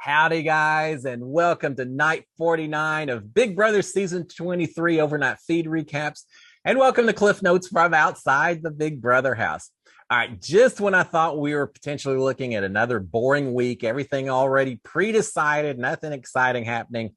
Howdy, guys, and welcome to night 49 of Big Brother Season 23 Overnight Feed Recaps. And welcome to Cliff Notes from outside the Big Brother house. All right, just when I thought we were potentially looking at another boring week, everything already pre-decided, nothing exciting happening,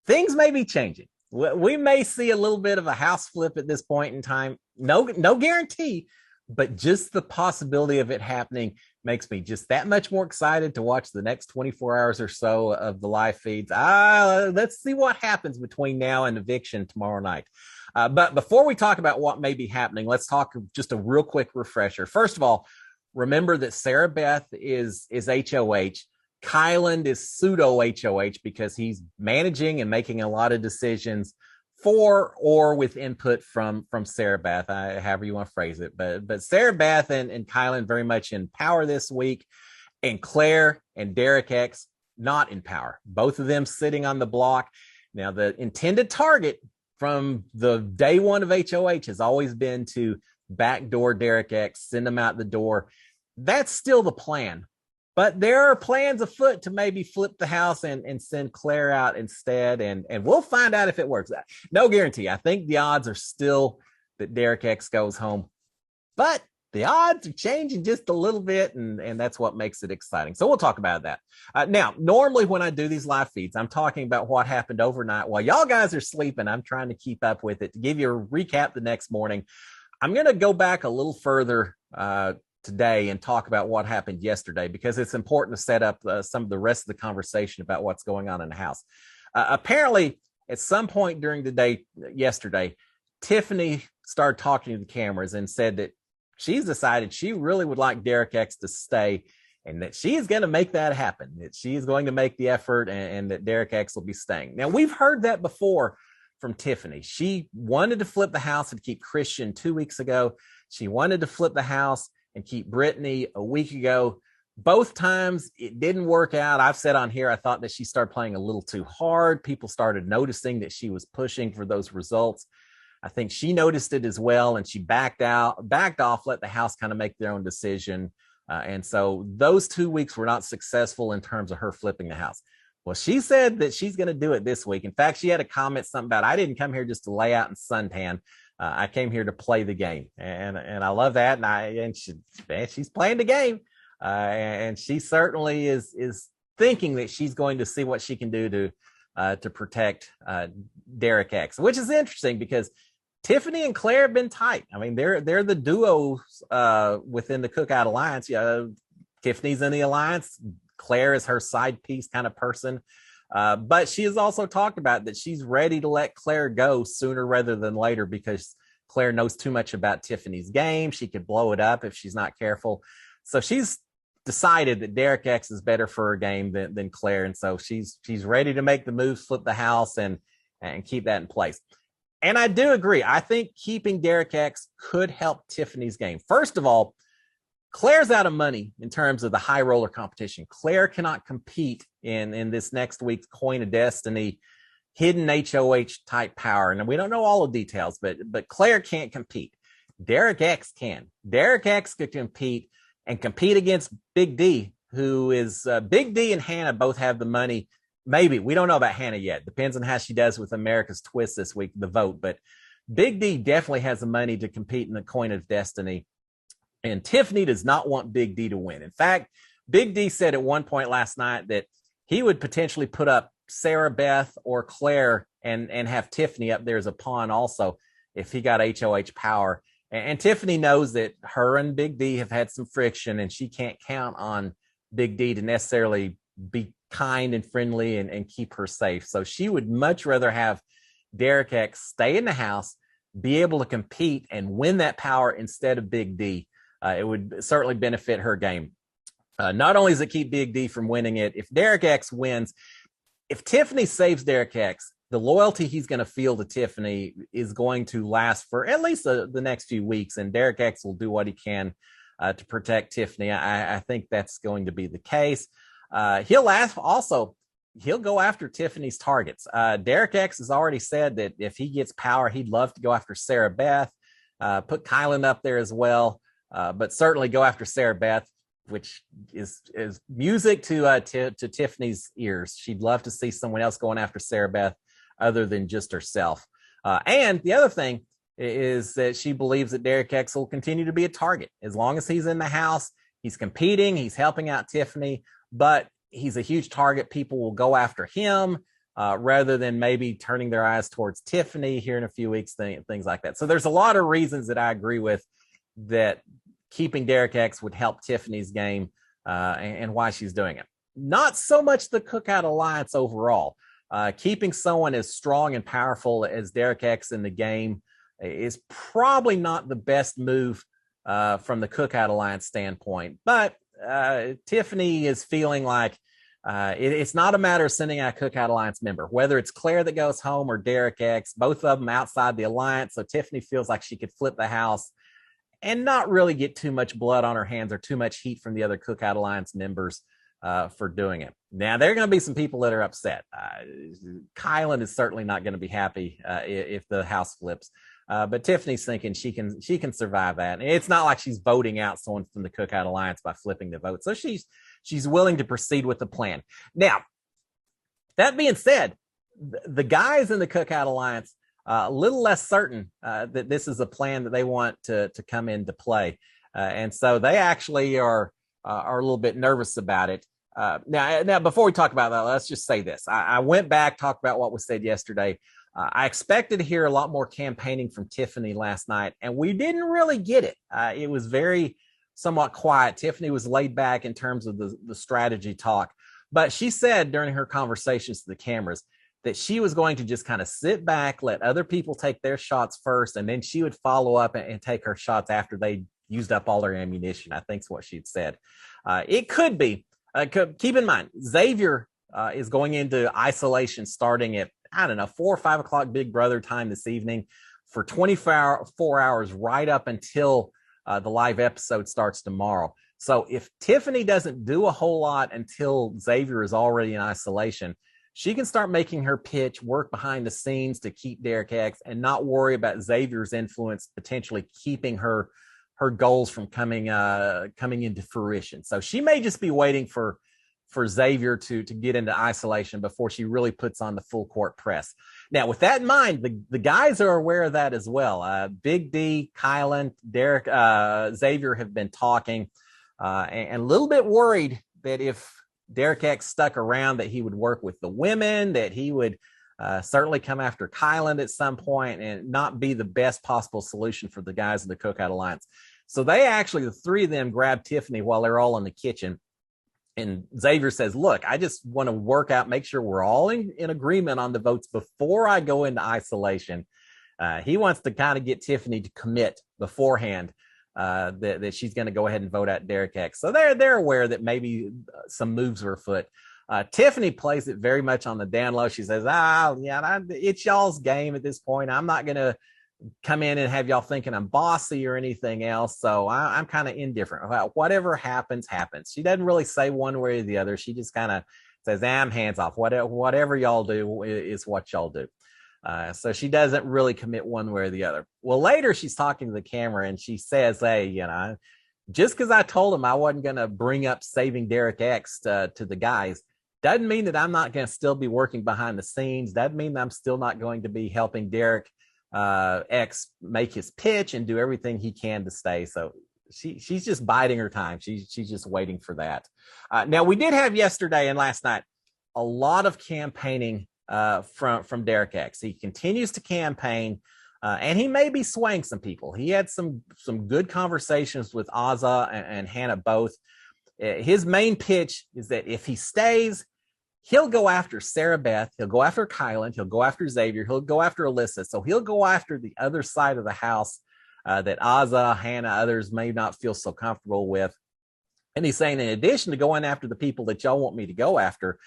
things may be changing. We may see a little bit of a house flip at this point in time. No guarantee, but just the possibility of it happening makes me just that much more excited to watch the next 24 hours or so of the live feeds. Let's see what happens between now and eviction tomorrow night. But before we talk about what may be happening, let's talk just a real quick refresher. First of all, remember that Sarah Beth is HOH. Kyland is pseudo HOH because he's managing and making a lot of decisions for or with input from Sarah Beth, however you want to phrase it. But Sarah Beth and Kyland very much in power this week, and Claire and Derek X not in power. Both of them sitting on the block. Now, the intended target from the day one of HOH has always been to backdoor Derek X, send him out the door. That's still the plan. But there are plans afoot to maybe flip the house and send Claire out instead. And we'll find out if it works. No guarantee. I think the odds are still that Derek X goes home. But the odds are changing just a little bit, and that's what makes it exciting. So we'll talk about that. Now, normally when I do these live feeds, I'm talking about what happened overnight. While y'all guys are sleeping, I'm trying to keep up with it to give you a recap the next morning. I'm going to go back a little further today and talk about what happened yesterday, because it's important to set up some of the rest of the conversation about what's going on in the house. Apparently, at some point during the day yesterday, Tiffany started talking to the cameras and said that she's decided she really would like Derek X to stay, and that she is going to make that happen, that she is going to make the effort, and that Derek X will be staying. Now, we've heard that before from Tiffany. She wanted to flip the house and keep Christian 2 weeks ago. She wanted to flip the house and keep Brittany a week ago. Both times it didn't work out. I've said on here, I thought that she started playing a little too hard. People started noticing that she was pushing for those results. I think she noticed it as well, and she backed off, let the house kind of make their own decision. And so those 2 weeks were not successful in terms of her flipping the house. Well, she said that she's going to do it this week. In fact, she had a comment something about, I didn't come here just to lay out and suntan. I came here to play the game, and I love that. And she's playing the game, and she certainly is thinking that she's going to see what she can do to protect Derek X, which is interesting because Tiffany and Claire have been tight. I mean, they're the duos within the Cookout Alliance. Tiffany's in the alliance. Claire is her side piece kind of person. But she has also talked about that she's ready to let Claire go sooner rather than later, because Claire knows too much about Tiffany's game. She could blow it up if she's not careful. So she's decided that Derek X is better for her game than Claire. And so she's ready to make the moves, flip the house, and keep that in place. And I do agree. I think keeping Derek X could help Tiffany's game. First of all, Claire's out of money in terms of the high roller competition. Claire cannot compete in this next week's Coin of Destiny hidden HOH type power. And we don't know all the details, but Claire can't compete. Derek X can. Derek X could compete against Big D, who is Big D and Hannah both have the money. Maybe. We don't know about Hannah yet. Depends on how she does with America's Twist this week, the vote. But Big D definitely has the money to compete in the Coin of Destiny. And Tiffany does not want Big D to win. In fact, Big D said at one point last night that he would potentially put up Sarah Beth or Claire and have Tiffany up there as a pawn also if he got HOH power. And Tiffany knows that her and Big D have had some friction, and she can't count on Big D to necessarily be kind and friendly and keep her safe. So she would much rather have Derek X stay in the house, be able to compete and win that power instead of Big D. It would certainly benefit her game. Not only does it keep Big D from winning it, if Derek X wins, if Tiffany saves Derek X, the loyalty he's going to feel to Tiffany is going to last for at least the next few weeks, and Derek X will do what he can to protect Tiffany. I think that's going to be the case. He'll go after Tiffany's targets. Derek X has already said that if he gets power, he'd love to go after Sarah Beth, put Kyland up there as well. But certainly go after Sarah Beth. which is music to Tiffany's ears. She'd love to see someone else going after Sarah Beth other than just herself. And the other thing is that she believes that Derek X will continue to be a target as long as he's in the house. He's competing, he's helping out Tiffany, but he's a huge target. People will go after him rather than maybe turning their eyes towards Tiffany here in a few weeks, things like that. So there's a lot of reasons that I agree with that keeping Derek X would help Tiffany's game and why she's doing it. Not so much the Cookout Alliance overall. Keeping someone as strong and powerful as Derek X in the game is probably not the best move from the Cookout Alliance standpoint. But Tiffany is feeling like it's not a matter of sending out a Cookout Alliance member, whether it's Claire that goes home or Derek X, both of them outside the alliance. So Tiffany feels like she could flip the house and not really get too much blood on her hands or too much heat from the other Cookout Alliance members for doing it. Now, there are going to be some people that are upset. Kylan is certainly not going to be happy if the house flips. But Tiffany's thinking she can survive that. And it's not like she's voting out someone from the Cookout Alliance by flipping the vote. So she's willing to proceed with the plan. Now, that being said, the guys in the Cookout Alliance a little less certain that this is a plan that they want to come into play, and so they actually are a little bit nervous about it. Now, before we talk about that, let's just say this. I went back, talked about what was said yesterday. I expected to hear a lot more campaigning from Tiffany last night, and we didn't really get it. It was somewhat quiet. Tiffany was laid back in terms of the strategy talk, but she said during her conversations to the cameras that she was going to just kind of sit back, let other people take their shots first, and then she would follow up and take her shots after they used up all their ammunition, I think is what she'd said. It could be. Keep in mind, Xavier is going into isolation starting at, 4 or 5 o'clock Big Brother time this evening for 24 hours right up until the live episode starts tomorrow. So if Tiffany doesn't do a whole lot until Xavier is already in isolation, she can start making her pitch, work behind the scenes to keep Derek X and not worry about Xavier's influence potentially keeping her goals from coming into fruition. So she may just be waiting for Xavier to get into isolation before she really puts on the full court press. Now, with that in mind, the guys are aware of that as well. Big D, Kylan, Derek, Xavier have been talking and a little bit worried that if Derek X stuck around, that he would work with the women, that he would certainly come after Kylan at some point and not be the best possible solution for the guys in the Cookout Alliance. So they actually, the three of them, grabbed Tiffany while they're all in the kitchen. And Xavier says, look, I just want to work out, make sure we're all in agreement on the votes before I go into isolation. He wants to kind of get Tiffany to commit beforehand that she's going to go ahead and vote out Derek X. So they're aware that maybe some moves are afoot. Tiffany plays it very much on the down low. She says, it's y'all's game at this point. I'm not going to come in and have y'all thinking I'm bossy or anything else. So I'm kind of indifferent. Whatever happens, happens. She doesn't really say one way or the other. She just kind of says, I'm hands off. Whatever y'all do is what y'all do. So she doesn't really commit one way or the other. Well, later she's talking to the camera and she says, hey, just because I told him I wasn't going to bring up saving Derek X to the guys, doesn't mean that I'm not going to still be working behind the scenes. Doesn't mean that I'm still not going to be helping Derek X make his pitch and do everything he can to stay. So she's just biding her time. She's just waiting for that. Now, we did have yesterday and last night a lot of campaigning from Derek X. He continues to campaign, and he may be swaying some people. He had some good conversations with Azah and Hannah both. His main pitch is that if he stays, he'll go after Sarah Beth, he'll go after Kylan, he'll go after Xavier, he'll go after Alyssa. So he'll go after the other side of the house that Azah, Hannah, others may not feel so comfortable with. And he's saying, in addition to going after the people that y'all want me to go after,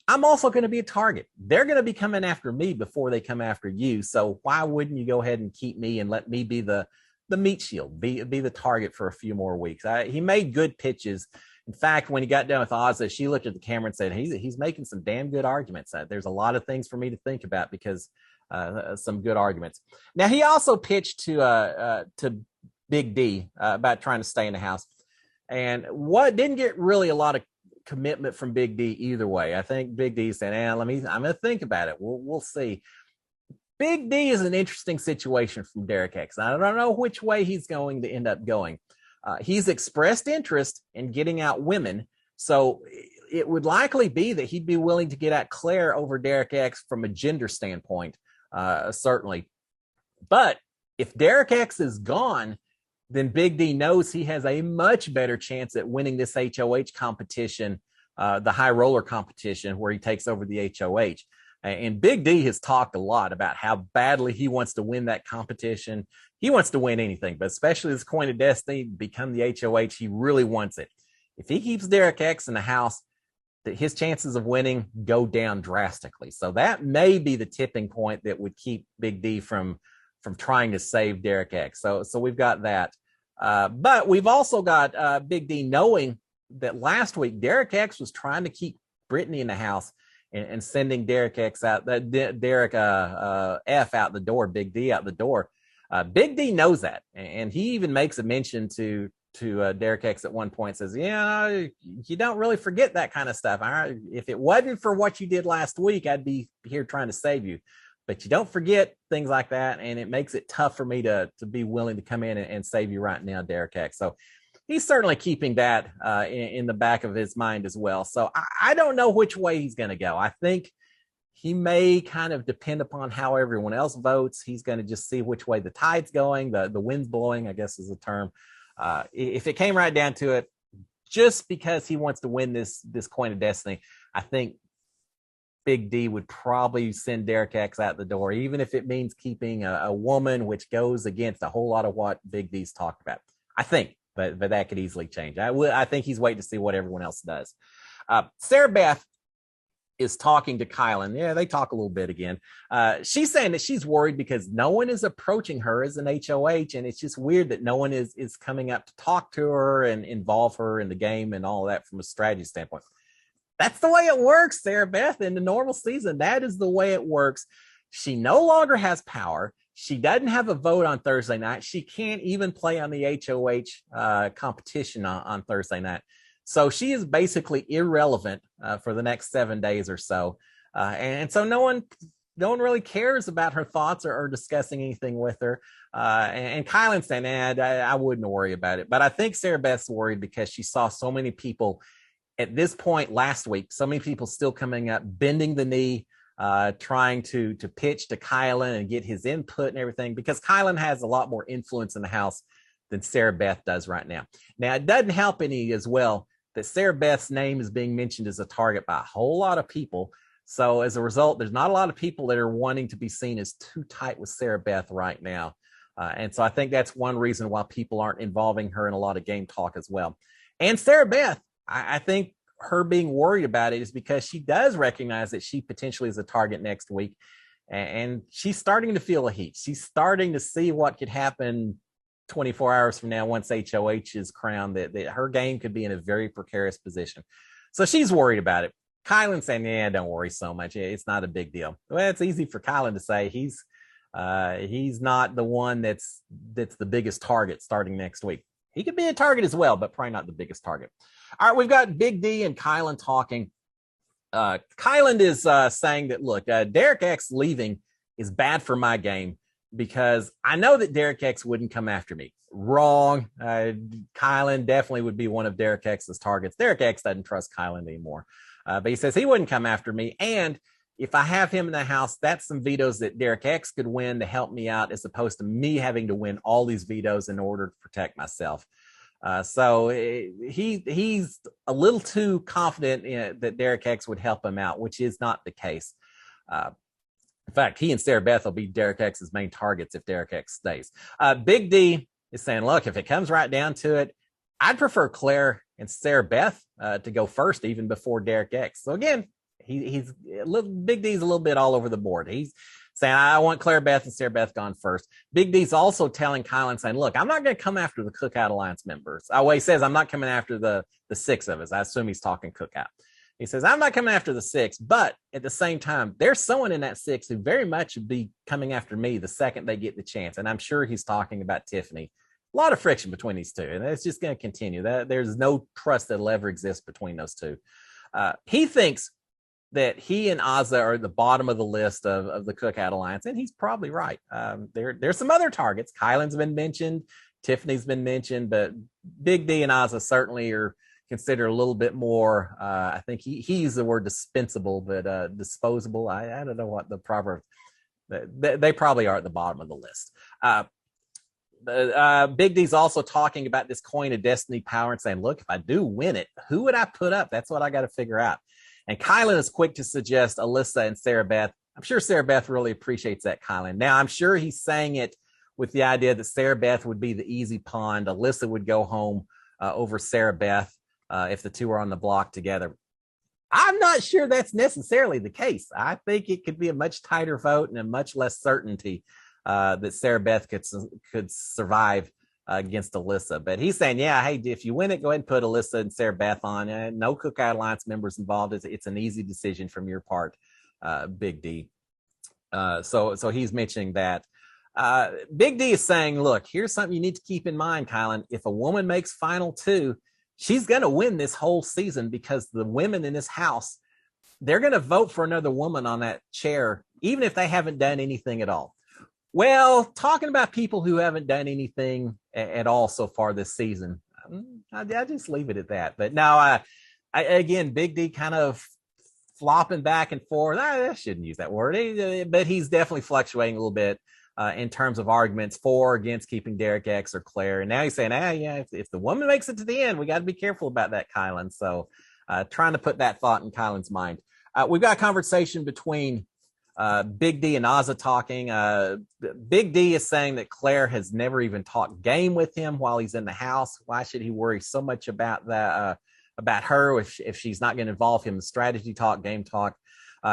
I'm also going to be a target. They're going to be coming after me before they come after you. So why wouldn't you go ahead and keep me and let me be the meat shield, be the target for a few more weeks? He made good pitches. In fact, when he got done with Azah, she looked at the camera and said, he's making some damn good arguments. There's a lot of things for me to think about because some good arguments. Now, he also pitched to Big D about trying to stay in the house. And what didn't get really a lot of commitment from Big D either way. I think Big D said, I'm going to think about it. We'll see. Big D is an interesting situation from Derek X. I don't know which way he's going to end up going. He's expressed interest in getting out women. So it would likely be that he'd be willing to get at Claire over Derek X from a gender standpoint, certainly. But if Derek X is gone, then Big D knows he has a much better chance at winning this HOH competition, the high roller competition where he takes over the HOH. And Big D has talked a lot about how badly he wants to win that competition. He wants to win anything, but especially this Coin of Destiny, become the HOH. He really wants it. If he keeps Derek X in the house, his chances of winning go down drastically. So that may be the tipping point that would keep Big D from trying to save Derek X. So we've got that. But we've also got Big D knowing that last week Derek X was trying to keep Brittany in the house and sending Derek X out, Derek F out the door, Big D out the door. Big D knows that, and he even makes a mention to Derek X at one point. Says, you don't really forget that kind of stuff. If it wasn't for what you did last week, I'd be here trying to save you. But you don't forget things like that, and it makes it tough for me to be willing to come in and save you right now, Derek X. So he's certainly keeping that in the back of his mind as well. So I don't know which way he's going to go. I think he may kind of depend upon how everyone else votes. He's going to just see which way the tide's going, the wind's blowing, I guess is the term. If it came right down to it, just because he wants to win this Coin of Destiny, I think Big D would probably send Derek X out the door, even if it means keeping a woman, which goes against a whole lot of what Big D's talked about. I think, but that could easily change. I think he's waiting to see what everyone else does. Sarah Beth is talking to Kylan. Yeah, they talk a little bit again. She's saying that she's worried because no one is approaching her as an HOH, and it's just weird that no one is coming up to talk to her and involve her in the game and all of that from a strategy standpoint. That's the way it works, Sarah Beth. In the normal season, that is the way it works. She no longer has power. She doesn't have a vote on Thursday night. She can't even play on the HOH competition on Thursday night. So she is basically irrelevant for the next 7 days or so. And so no one really cares about her thoughts or discussing anything with her. And Kylan's saying, I wouldn't worry about it. But I think Sarah Beth's worried because she saw so many people at this point last week, so many people still coming up, bending the knee, trying to pitch to Kylan and get his input and everything, because Kylan has a lot more influence in the house than Sarah Beth does right now. Now, it doesn't help any as well that Sarah Beth's name is being mentioned as a target by a whole lot of people. So as a result, there's not a lot of people that are wanting to be seen as too tight with Sarah Beth right now. And so I think that's one reason why people aren't involving her in a lot of game talk as well. And Sarah Beth, I think her being worried about it is because she does recognize that she potentially is a target next week. And she's starting to feel the heat. She's starting to see what could happen 24 hours from now once HOH is crowned, that her game could be in a very precarious position. So she's worried about it. Kylan's saying, don't worry so much. It's not a big deal. Well, it's easy for Kylan to say. He's not the one that's the biggest target starting next week. He could be a target as well, but probably not the biggest target. All right, we've got Big D and Kylan talking. Kylan is saying that, look, Derek X leaving is bad for my game because I know that Derek X wouldn't come after me. Wrong. Kylan definitely would be one of Derek X's targets. Derek X doesn't trust Kylan anymore. But he says he wouldn't come after me. And if I have him in the house, that's some vetoes that Derek X could win to help me out, as opposed to me having to win all these vetoes in order to protect myself. So he's a little too confident that Derek X would help him out, which is not the case. In fact, he and Sarah Beth will be Derek X's main targets if Derek X stays. Big D is saying, look, if it comes right down to it, I'd prefer Claire and Sarah Beth to go first, even before Derek X. So again, he's a little, Big D's a little bit all over the board. He's saying, I want Claire Beth and Sarah Beth gone first. Big D's also telling Kylan, saying, look, I'm not going to come after the Cookout Alliance members. Well, he says, I'm not coming after the six of us. I assume he's talking Cookout. He says, I'm not coming after the six, but at the same time, there's someone in that six who very much would be coming after me the second they get the chance. And I'm sure he's talking about Tiffany. a lot of friction between these two, and it's just going to continue. That there's no trust that'll ever exist between those two. He thinks that he and Azah are at the bottom of the list of the Cookout Alliance, and he's probably right. There's some other targets. Kylan's been mentioned, Tiffany's been mentioned, but Big D and Azah certainly are considered a little bit more. I think he used the word dispensable, but disposable. I don't know what the proverb. They probably are at the bottom of the list. Big D's also talking about this coin of destiny power and saying, look, if I do win it, who would I put up? That's what I got to figure out. And Kylan is quick to suggest Alyssa and Sarah Beth. I'm sure Sarah Beth really appreciates that, Kylan. Now, I'm sure he's saying it with the idea that Sarah Beth would be the easy pond. Alyssa would go home over Sarah Beth if the two are on the block together. I'm not sure that's necessarily the case. I think it could be a much tighter vote and a much less certainty that Sarah Beth could survive against Alyssa. But he's saying, yeah, hey, if you win it, go ahead and put Alyssa and Sarah Beth on. No Cookout Alliance members involved. It's an easy decision from your part, Big D. So he's mentioning that. Big D is saying, look, here's something you need to keep in mind, Kylan. If a woman makes final two, she's going to win this whole season because the women in this house, they're going to vote for another woman on that chair, even if they haven't done anything at all. Well, talking about people who haven't done anything at all so far this season, I just leave it at that. But now, again, Big D kind of flopping back and forth. I shouldn't use that word, but he's definitely fluctuating a little bit in terms of arguments for or against keeping Derek X or Claire. And now he's saying, yeah, if the woman makes it to the end, we got to be careful about that, Kylan. So trying to put that thought in Kylan's mind. We've got a conversation between Big D and Azah talking. Big D is saying that Claire has never even talked game with him while he's in the house. Why should he worry so much about that, about her if she's not going to involve him in strategy talk, game talk?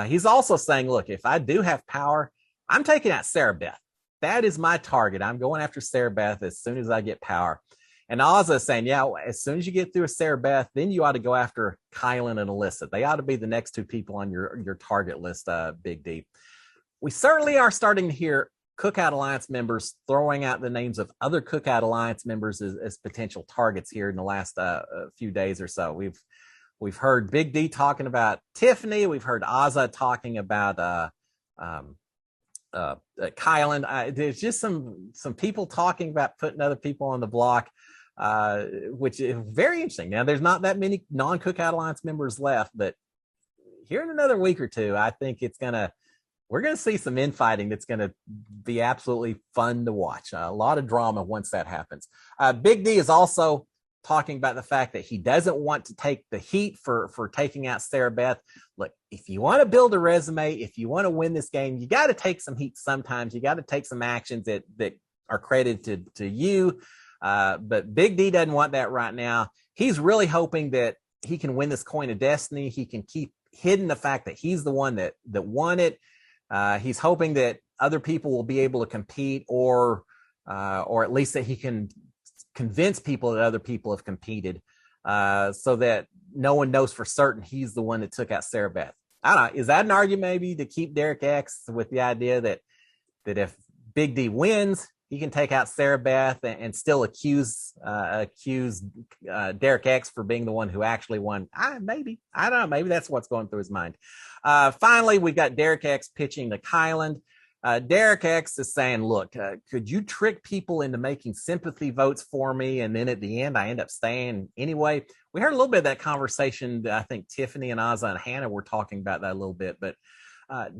He's also saying, look, if I do have power, I'm taking out Sarah Beth. That is my target. I'm going after Sarah Beth as soon as I get power. And Azah is saying, yeah, as soon as you get through with Sarah Beth, then you ought to go after Kylan and Alyssa. They ought to be the next two people on your target list, Big D. We certainly are starting to hear Cookout Alliance members throwing out the names of other Cookout Alliance members as potential targets here in the last few days or so. We've heard Big D talking about Tiffany. We've heard Azah talking about Kylan. There's just some people talking about putting other people on the block, which is very interesting. Now, there's not that many non-Cookout Alliance members left, but here in another week or two, I think we're going to see some infighting that's going to be absolutely fun to watch. A lot of drama once that happens. Big D is also talking about the fact that he doesn't want to take the heat for taking out Sarah Beth. Look, if you want to build a resume, if you want to win this game, you got to take some heat sometimes. You got to take some actions that are credited to you. But Big D doesn't want that right now. He's really hoping that he can win this coin of destiny. He can keep hidden the fact that he's the one that won it. He's hoping that other people will be able to compete, or at least that he can convince people that other people have competed, so that no one knows for certain he's the one that took out Sarah Beth. I don't know. Is that an argument maybe to keep Derek X with the idea that if Big D wins, he can take out Sarah Beth and still accuse Derek X for being the one who actually won? Maybe. I don't know. Maybe that's what's going through his mind. Finally, we've got Derek X pitching to Kylan. Derek X is saying, look, could you trick people into making sympathy votes for me, and then at the end I end up staying anyway? We heard a little bit of that conversation. I think Tiffany and Azah and Hannah were talking about that a little bit, but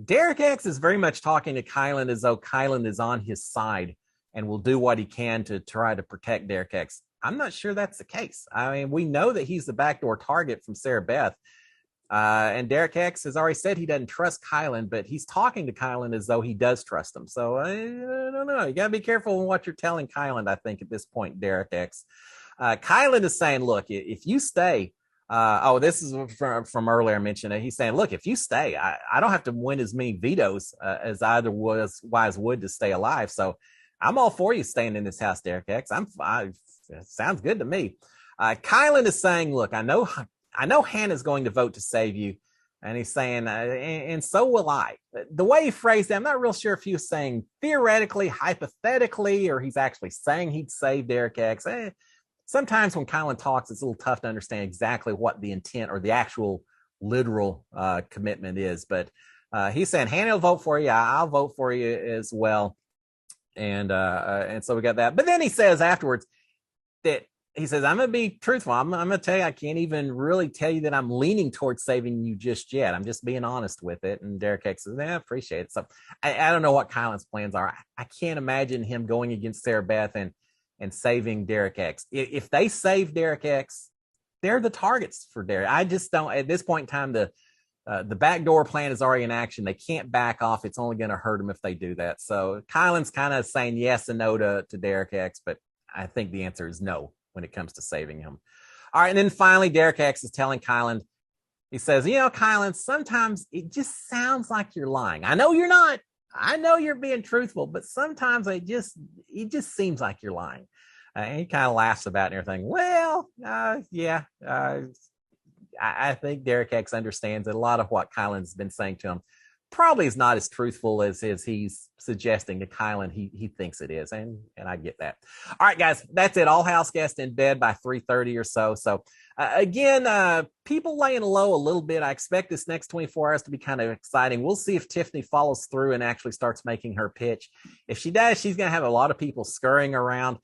Derek X is very much talking to Kylan as though Kylan is on his side and will do what he can to try to protect Derek X. I'm not sure that's the case. I mean, we know that he's the backdoor target from Sarah Beth. And Derek X has already said he doesn't trust Kylan, but he's talking to Kylan as though he does trust him. So I don't know. You got to be careful in what you're telling Kylan, I think, at this point, Derek X. Kylan is saying, look, if you stay, this is from earlier I mentioned it. He's saying, look, if you stay, I don't have to win as many vetoes as either Wise would to stay alive. So I'm all for you staying in this house, Derek X. Sounds good to me. Kylan is saying, look, I know Hannah's going to vote to save you, And he's saying, and so will I. The way he phrased it, I'm not real sure if he was saying theoretically, hypothetically, or he's actually saying he'd save Derek X. Sometimes when Kylan talks, it's a little tough to understand exactly what the intent or the actual literal commitment is. But he's saying, Hannah will vote for you. I'll vote for you as well. And so we got that. But then he says afterwards that he says, I'm going to be truthful. I'm going to tell you, I can't even really tell you that I'm leaning towards saving you just yet. I'm just being honest with it. And Derek X says, I appreciate it. So I don't know what Kylan's plans are. I can't imagine him going against Sarah Beth and saving Derek X. If they save Derek X, they're the targets for Derek. I just don't, at this point in time, the backdoor plan is already in action. They can't back off. It's only going to hurt them if they do that. So Kylan's kind of saying yes and no to Derek X, but I think the answer is no when it comes to saving him. All right. And then finally, Derek X is telling Kylan, he says, Kylan, sometimes it just sounds like you're lying. I know you're not. I know you're being truthful, but sometimes it just seems like you're lying. And he kind of laughs about it and everything. Well, yeah. I think Derek X understands that a lot of what Kylan's been saying to him probably is not as truthful as he's suggesting to Kylan he thinks it is. And I get that. All right, guys, that's it. All house guests in bed by 3:30 or so. So again, people laying low a little bit. I expect this next 24 hours to be kind of exciting. We'll see if Tiffany follows through and actually starts making her pitch. If she does, she's going to have a lot of people scurrying around.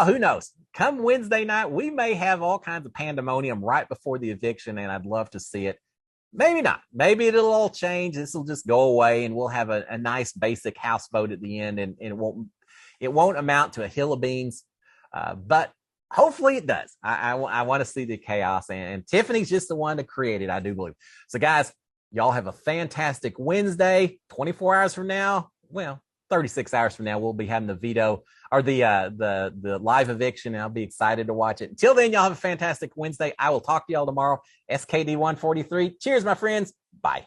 Who knows? Come Wednesday night, we may have all kinds of pandemonium right before the eviction, and I'd love to see it. Maybe not. Maybe it'll all change. This will just go away, and we'll have a nice basic House vote at the end, and it won't amount to a hill of beans. But hopefully it does. I want to see the chaos, and Tiffany's just the one to create it, I do believe. So, guys, y'all have a fantastic Wednesday. 24 hours from now, 36 hours from now, we'll be having the veto or the live eviction, and I'll be excited to watch it. Until then, y'all have a fantastic Wednesday. I will talk to y'all tomorrow. SKD 143. Cheers, my friends. Bye.